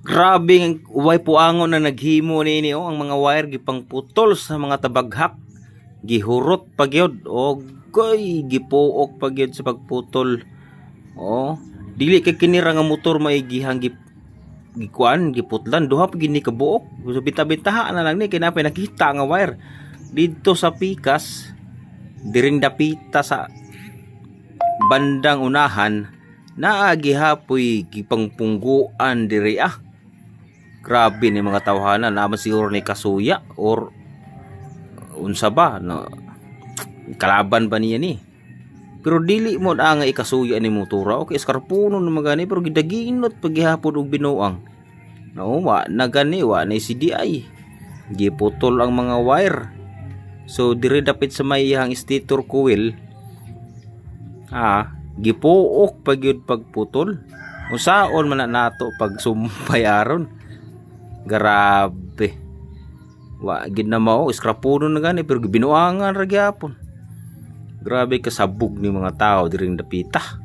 Grabe ang way puangon na naghimo nini ang mga wire gipang putol sa mga tabaghak. Gihurot pagyod o goy gipuok pagyod sa pagputol. Oh, dili kay kinira nga motor maigihang gikuan giputlan duha pa gini ka buok. So bita-bitaha na lang ni kinapay nakita nga wire didto sa pikas diring dapita sa bandang unahan naa gihapoy gipangpungguan diri Grabe ni mga tawhana naman siguro ni kasuya or unsa ba no, kalaban ba niya ni. Pero dili mo na nga ikasuya ni motora okay eskarpuno na magani pero gidaginot paghihapon og binuang. No, wa na gani wa na CDI. Giputol ang mga wire. So dire dapit sa mayang stator coil gipuok pagyud pagputol. Unsaon man nato pag sumpay aron. Grabe. Wa gid na mao eskrapuno na gani pero binuangan ra gyapon. Grabe kasabog ni mga tao diring dapita.